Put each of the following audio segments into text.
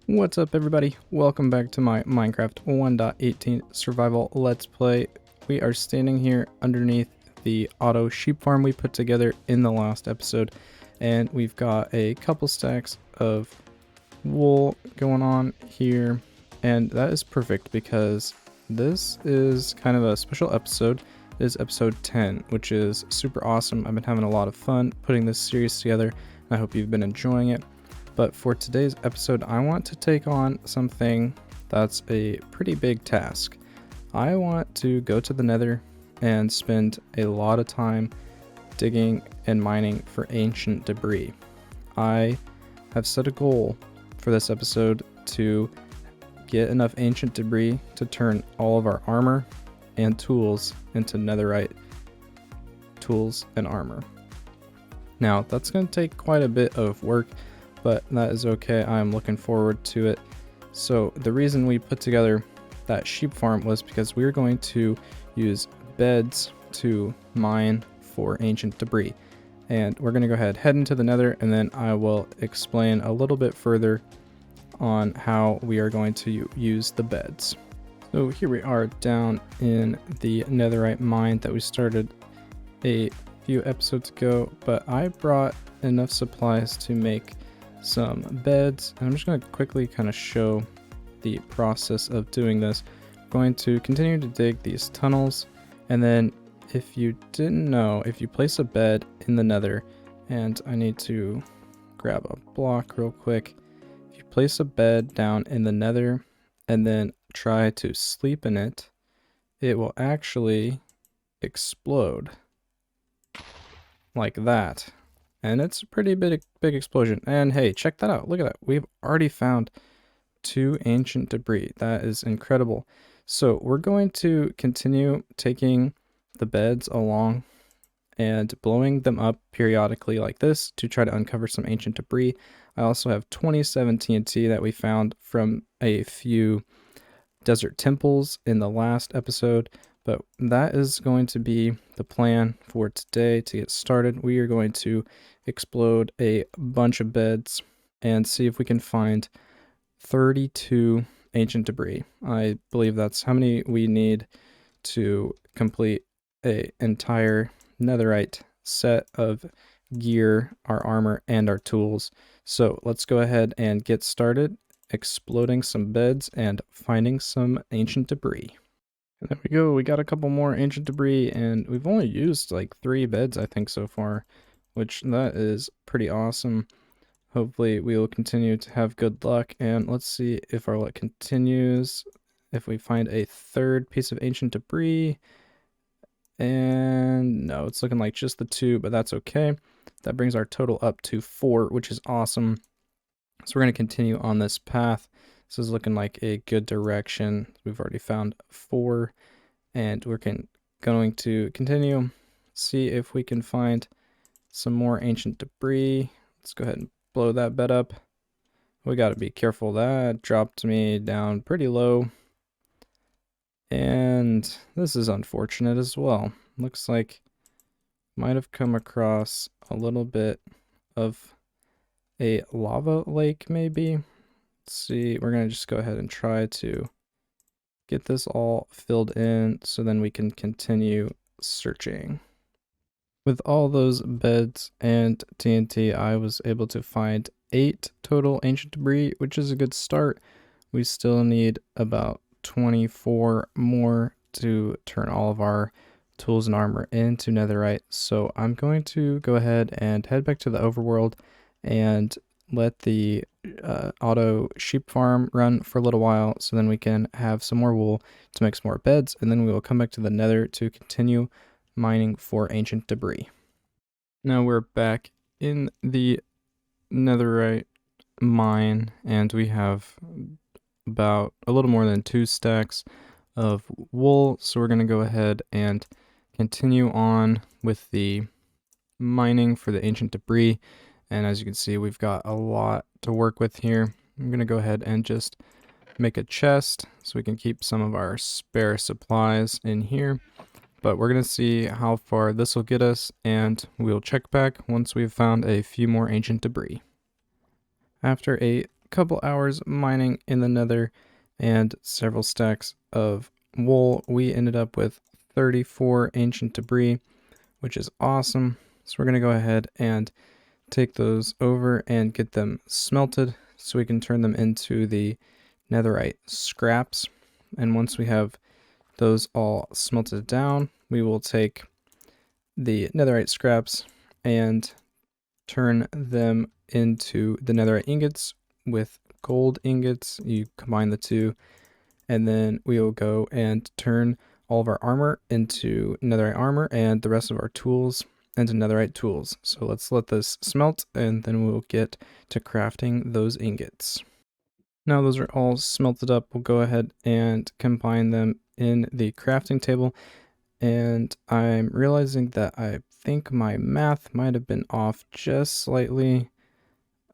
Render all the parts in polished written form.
What's up everybody? Welcome back to my Minecraft 1.18 survival let's play. We are standing here underneath the auto sheep farm we put together in the last episode, and we've got a couple stacks of wool going on here, and that is perfect because this is kind of a special episode. It is episode 10, which is super awesome. I've been having a lot of fun putting this series together, and I hope you've been enjoying it. But for today's episode, I want to take on something that's a pretty big task. I want to go to the Nether and spend a lot of time digging and mining for ancient debris. I have set a goal for this episode to get enough ancient debris to turn all of our armor and tools into Netherite tools and armor. Now, that's going to take quite a bit of work, but that is okay. I'm looking forward to it. So the reason we put together that sheep farm was because we were going to use beds to mine for ancient debris. And we're going to go ahead, head into the Nether, and then I will explain a little bit further on how we are going to use the beds. So here we are down in the Netherite mine that we started a few episodes ago, but I brought enough supplies to make some beds, and I'm just going to quickly kind of show the process of doing this. I'm going to continue to dig these tunnels, and then if you didn't know, if you place a bed in the Nether, and I need to grab a block real quick, if you place a bed down in the Nether and then try to sleep in it, it will actually explode like that. And it's a pretty big explosion. And hey, check that out. Look at that. We've already found 2 ancient debris. That is incredible. So we're going to continue taking the beds along and blowing them up periodically like this to try to uncover some ancient debris. I also have 27 TNT that we found from a few desert temples in the last episode. But that is going to be the plan for today. To get started, we are going to explode a bunch of beds and see if we can find 32 ancient debris. I believe that's how many we need to complete an entire netherite set of gear, our armor, and our tools. So let's go ahead and get started exploding some beds and finding some ancient debris. And there we go, we got a couple more ancient debris, and we've only used like 3 beds I think so far, which that is pretty awesome. Hopefully we will continue to have good luck, and let's see if our luck continues, if we find a 3rd piece of ancient debris. And no, it's looking like just the 2, but that's okay. That brings our total up to 4, which is awesome. So we're going to continue on this path. This is looking like a good direction. We've already found 4, and we're going to continue, see if we can find some more ancient debris. Let's go ahead and blow that bed up. We got to be careful. That dropped me down pretty low. And this is unfortunate as well. Looks like might have come across a little bit of a lava lake maybe. See, we're going to just go ahead and try to get this all filled in so then we can continue searching. With all those beds and TNT, I was able to find 8 total ancient debris, which is a good start. We still need about 24 more to turn all of our tools and armor into netherite. So I'm going to go ahead and head back to the overworld and let the auto sheep farm run for a little while, so then we can have some more wool to make some more beds, and then we will come back to the Nether to continue mining for ancient debris. Now we're back in the netherite mine, and we have about a little more than 2 stacks of wool, so we're going to go ahead and continue on with the mining for the ancient debris. And as you can see, we've got a lot to work with here. I'm going to go ahead and just make a chest so we can keep some of our spare supplies in here. But we're going to see how far this will get us, and we'll check back once we've found a few more ancient debris. After a couple hours mining in the Nether and several stacks of wool, we ended up with 34 ancient debris, which is awesome. So we're going to go ahead and take those over and get them smelted so we can turn them into the netherite scraps. And once we have those all smelted down, we will take the netherite scraps and turn them into the netherite ingots with gold ingots. You combine the two, and then we will go and turn all of our armor into netherite armor and the rest of our tools into netherite tools. So let's let this smelt, and then we'll get to crafting those ingots. Now those are all smelted up, we'll go ahead and combine them in the crafting table. And I'm realizing that I think my math might have been off just slightly.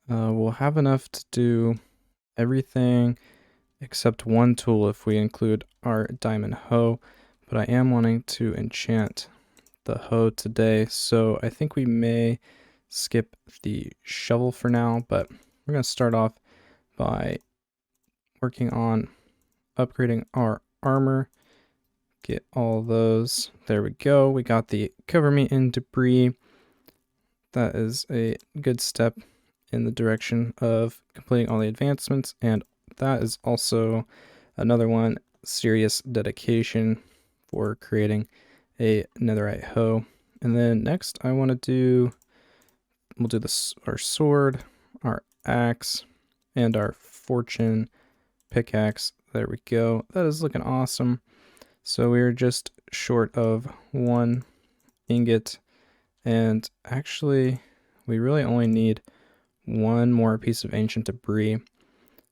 We'll have enough to do everything except one tool if we include our diamond hoe, but I am wanting to enchant the hoe today, so I think we may skip the shovel for now, but we're going to start off by working on upgrading our armor. Get all those. There we go. We got the cover me in debris. That is a good step in the direction of completing all the advancements, and that is also another one, serious dedication for creating a netherite hoe. And then next I want to do, we'll do this, our sword, our axe, and our fortune pickaxe. There we go. That is looking awesome. So we're just short of one ingot, and actually we really only need one more piece of ancient debris.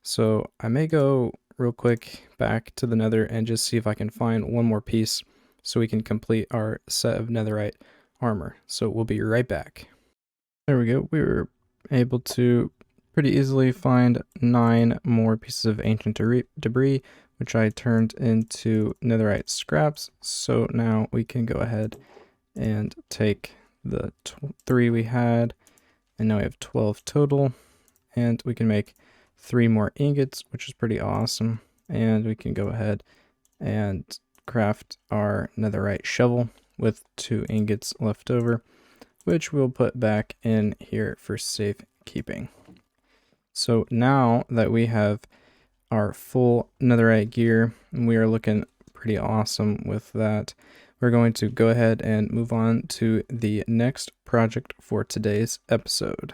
So I may go real quick back to the nether and just see if I can find one more piece so we can complete our set of netherite armor. So we'll be right back. There we go. We were able to pretty easily find 9 more pieces of ancient debris, which I turned into netherite scraps. So now we can go ahead and take the 3 we had, and now we have 12 total, and we can make 3 more ingots, which is pretty awesome. And we can go ahead and craft our netherite shovel with 2 ingots left over, which we'll put back in here for safekeeping. So now that we have our full netherite gear, and we are looking pretty awesome with that, we're going to go ahead and move on to the next project for today's episode.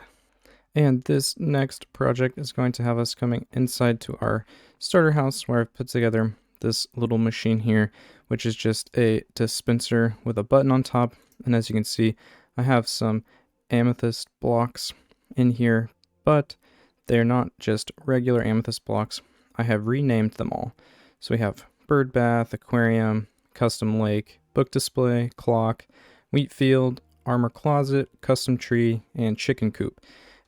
And this next project is going to have us coming inside to our starter house, where I've put together this little machine here, which is just a dispenser with a button on top. And as you can see, I have some amethyst blocks in here, but they're not just regular amethyst blocks. I have renamed them all. So we have bird bath, aquarium, custom lake, book display, clock, wheat field, armor closet, custom tree, and chicken coop.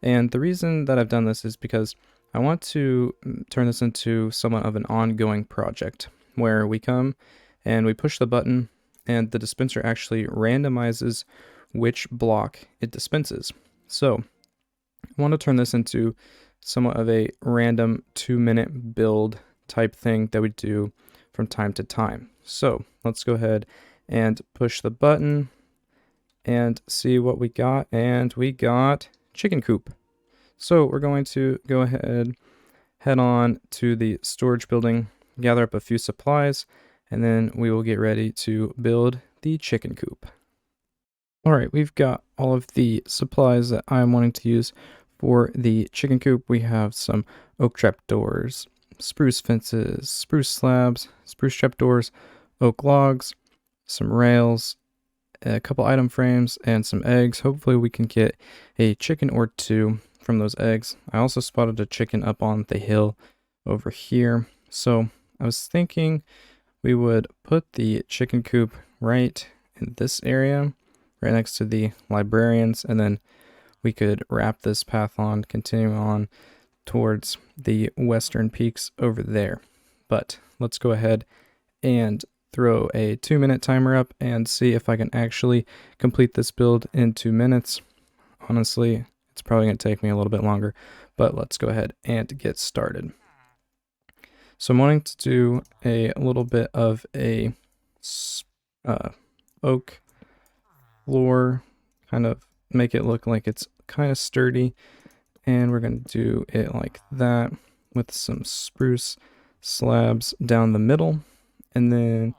And the reason that I've done this is because I want to turn this into somewhat of an ongoing project where we come and we push the button and the dispenser actually randomizes which block it dispenses. So I want to turn this into somewhat of a random 2-minute build type thing that we do from time to time. So let's go ahead and push the button and see what we got. And we got chicken coop. So we're going to go ahead, head on to the storage building, gather up a few supplies, and then we will get ready to build the chicken coop. All right, we've got all of the supplies that I'm wanting to use for the chicken coop. We have some oak trap doors, spruce fences, spruce slabs, spruce trap doors, oak logs, some rails, a couple item frames, and some eggs. Hopefully we can get a chicken or 2 from those eggs. I also spotted a chicken up on the hill over here. So I was thinking we would put the chicken coop right in this area, right next to the librarians, and then we could wrap this path on, continue on towards the western peaks over there. But let's go ahead and throw a 2-minute timer up and see if I can actually complete this build in 2 minutes. Honestly, it's probably going to take me a little bit longer, but let's go ahead and get started. So I'm wanting to do a little bit of a oak floor, kind of make it look like it's kind of sturdy, and we're going to do it like that with some spruce slabs down the middle. And then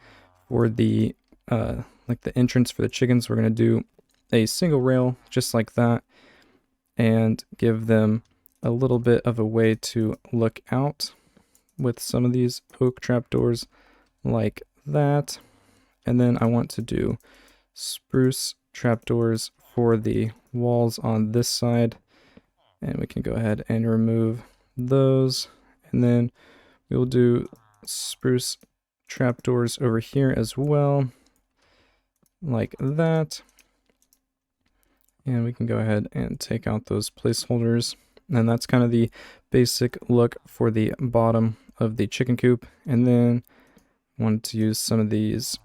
for the like the entrance for the chickens, we're going to do a single rail just like that and give them a little bit of a way to look out with some of these oak trapdoors like that. And then I want to do spruce trapdoors for the walls on this side, and we can go ahead and remove those, and then we will do spruce trapdoors over here as well like that. And we can go ahead and take out those placeholders, and that's kind of the basic look for the bottom of the chicken coop. And then wanted to use some of these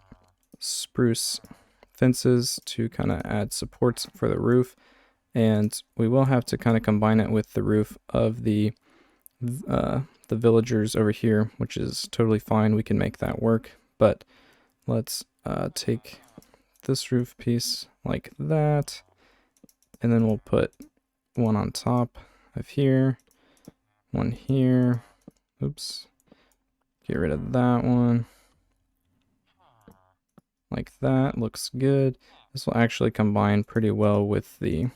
spruce fences to kind of add supports for the roof, and we will have to kind of combine it with the roof of the villagers over here, which is totally fine. We can make that work, but let's take this roof piece like that, and then we'll put one on top of here, one here. Oops, get rid of that one like that. Looks good. This will actually combine pretty well with the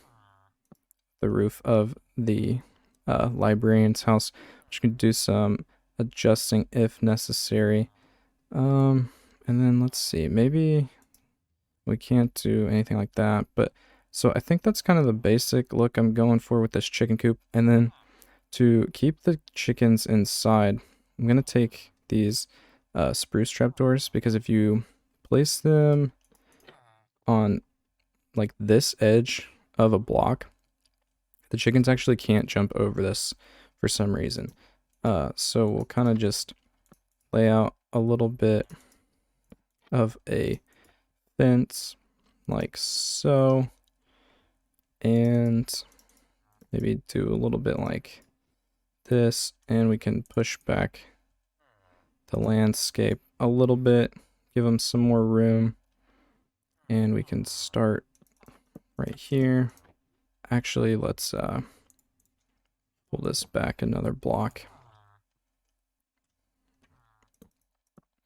roof of the librarian's house, which can do some adjusting if necessary. And then let's see, maybe we can't do anything like that, but so I think that's kind of the basic look I'm going for with this chicken coop. And then to keep the chickens inside, I'm gonna take these spruce trapdoors, because if you place them on like this edge of a block, the chickens actually can't jump over this for some reason. So we'll kind of just lay out a little bit of a fence like so, and maybe do a little bit like this, and we can push back the landscape a little bit, give them some more room, and we can start right here. Actually, let's pull this back another block.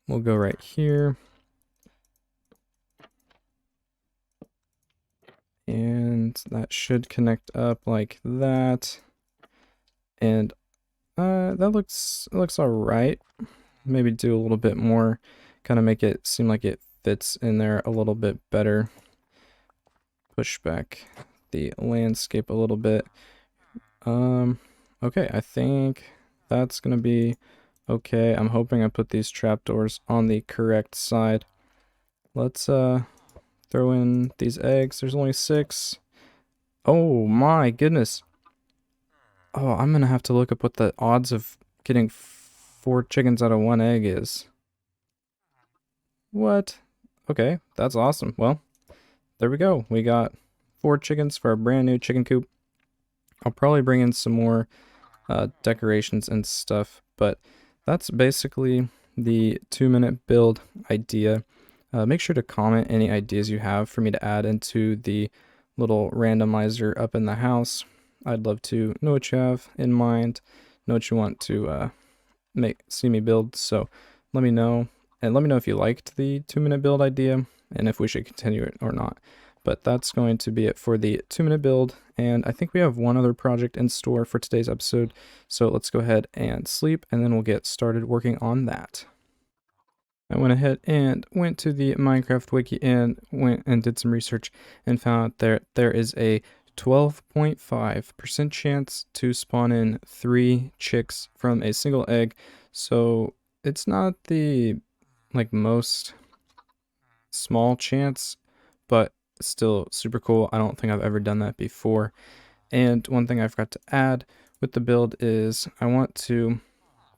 We'll go right here, and that should connect up like that, and that looks all right. Maybe do a little bit more, kind of make it seem like it fits in there a little bit better. Push back the landscape a little bit. Okay, I think that's gonna be okay. I'm hoping I put these trapdoors on the correct side. Let's throw in these eggs. There's only 6. Oh my goodness. Oh, I'm gonna have to look up what the odds of getting 4 chickens out of 1 egg is. What? Okay, that's awesome. Well, there we go. We got 4 chickens for a brand new chicken coop. I'll probably bring in some more decorations and stuff, but that's basically the 2-minute build idea. Make sure to comment any ideas you have for me to add into the little randomizer up in the house. I'd love to know what you have in mind, know what you want to see me build. So let me know, and let me know if you liked the 2-minute build idea and if we should continue it or not. But that's going to be it for the 2-minute build, and I think we have one other project in store for today's episode, so let's go ahead and sleep, and then we'll get started working on that. I went ahead and went to the Minecraft wiki and went and did some research and found out there is a 12.5% chance to spawn in 3 chicks from a single egg. So it's not the most small chance, but still super cool. I don't think I've ever done that before. And one thing I forgot to add with the build is I want to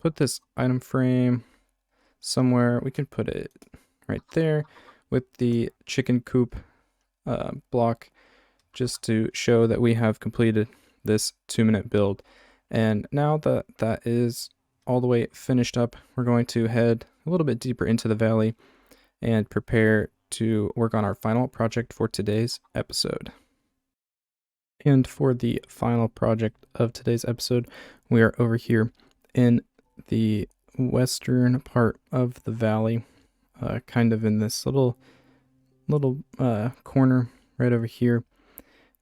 put this item frame somewhere. We can put it right there with the chicken coop block, just to show that we have completed this 2-minute build. And now that that is all the way finished up, we're going to head a little bit deeper into the valley and prepare to work on our final project for today's episode. And for the final project of today's episode, we are over here in the western part of the valley, kind of in this little corner right over here.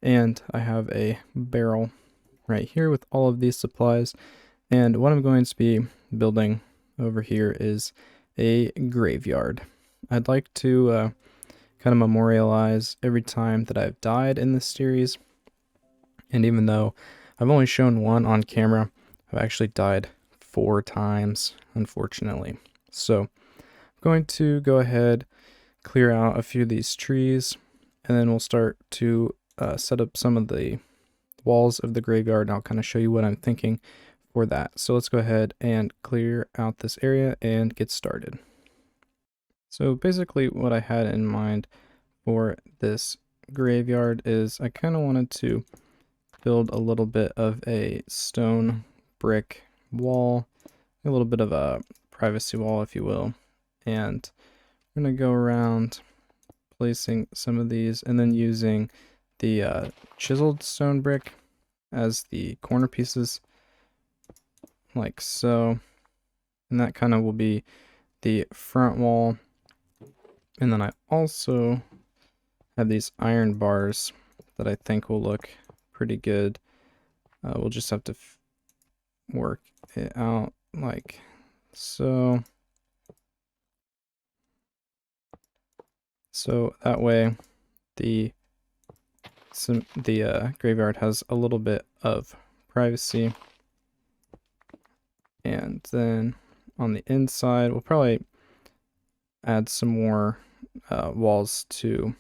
And I have a barrel right here with all of these supplies. And what I'm going to be building over here is a graveyard. I'd like to kind of memorialize every time that I've died in this series. And even though I've only shown one on camera, I've actually died 4 times, unfortunately. So I'm going to go ahead, clear out a few of these trees, and then we'll start to set up some of the walls of the graveyard, and I'll kind of show you what I'm thinking for that. So let's go ahead and clear out this area and get started. So basically what I had in mind for this graveyard is I kind of wanted to build a little bit of a stone brick wall, a little bit of a privacy wall, if you will. And I'm going to go around placing some of these and then using the chiseled stone brick as the corner pieces, like so. And that kind of will be the front wall. And then I also have these iron bars that I think will look pretty good. We'll just have to work it out like so. So that way the graveyard has a little bit of privacy. And then on the inside, we'll probably add some more walls to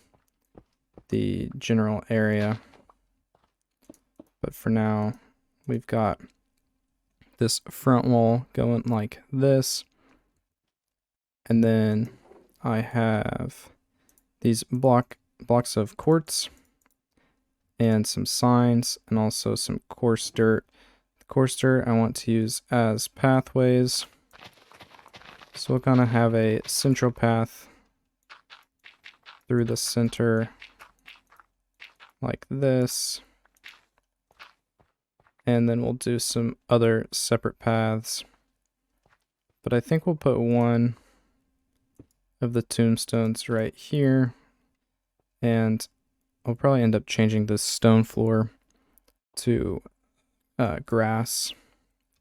the general area. But for now, we've got this front wall going like this. And then I have these blocks of quartz and some signs and also some coarse dirt. The coarse dirt I want to use as pathways. So we'll kind of have a central path through the center like this. And then we'll do some other separate paths. But I think we'll put one of the tombstones right here. And I'll probably end up changing this stone floor to grass,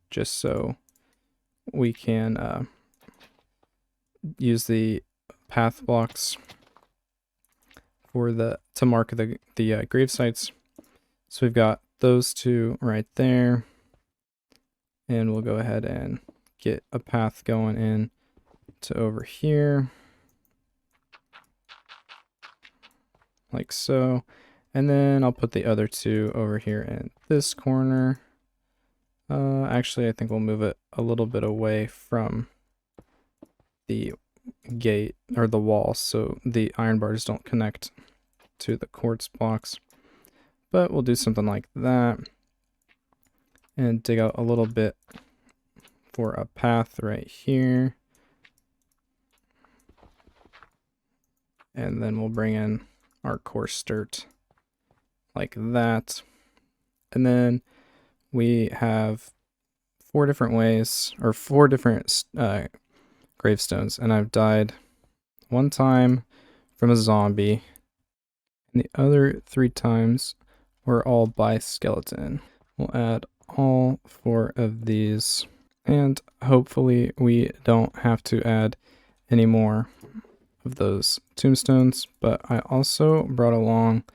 just so we can use the path blocks for to mark the grave sites. So we've got those two right there, and we'll go ahead and get a path going in to over here, like so. And then I'll put the other two over here in this corner. Actually, I think we'll move it a little bit away from the gate or the wall so the iron bars don't connect to the quartz blocks. But we'll do something like that and dig out a little bit for a path right here. And then we'll bring in our coarse dirt like that. And then we have 4 different ways, or 4 different gravestones, and I've died 1 time from a zombie, and the other 3 times were all by skeleton. We'll add all 4 of these, and hopefully we don't have to add any more of those tombstones. But I also brought along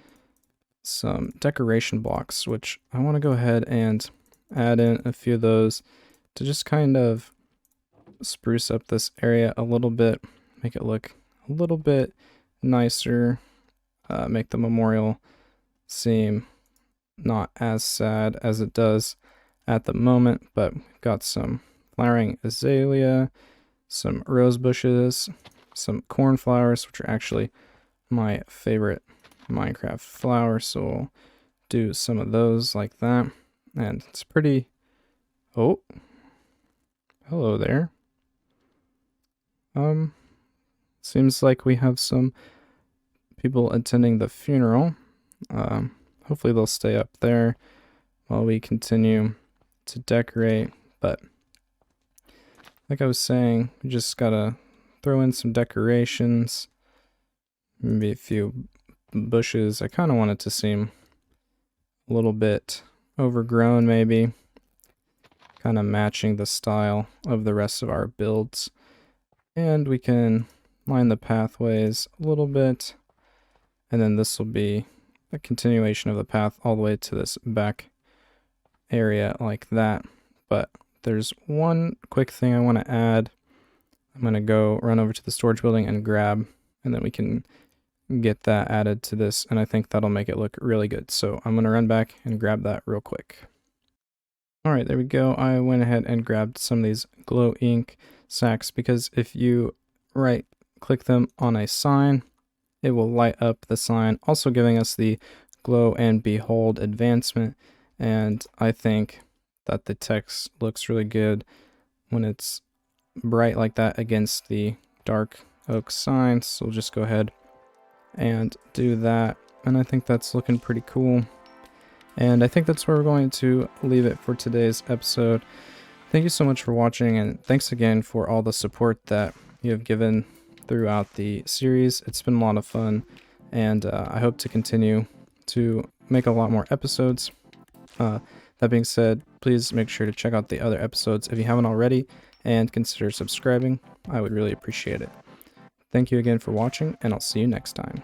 some decoration blocks, which I want to go ahead and add in a few of those to just kind of spruce up this area a little bit, make it look a little bit nicer, make the memorial seem not as sad as it does at the moment. But we've got some flowering azalea, some rose bushes, some cornflowers, which are actually my favorite Minecraft flower, so we'll do some of those like that. And it's pretty Oh, hello there. Seems like we have some people attending the funeral. Hopefully they'll stay up there while we continue to decorate. But like I was saying, we just gotta throw in some decorations, maybe a few bushes. I kind of want it to seem a little bit overgrown, maybe, kind of matching the style of the rest of our builds. And we can line the pathways a little bit, and then this will be a continuation of the path all the way to this back area like that. But there's one quick thing I want to add. I'm going to go run over to the storage building and grab, and then we can get that added to this, and I think that'll make it look really good. So I'm going to run back and grab that real quick. Alright, there we go. I went ahead and grabbed some of these glow ink sacks, because if you right click them on a sign, it will light up the sign, also giving us the glow and behold advancement. And I think that the text looks really good when it's bright like that against the dark oak sign. So we'll just go ahead and do that, and I think that's looking pretty cool. And I think that's where we're going to leave it for today's episode. Thank you so much for watching, and thanks again for all the support that you have given throughout the series. It's been a lot of fun, and I hope to continue to make a lot more episodes. That being said, please make sure to check out the other episodes if you haven't already, and consider subscribing. I would really appreciate it. Thank you again for watching, and I'll see you next time.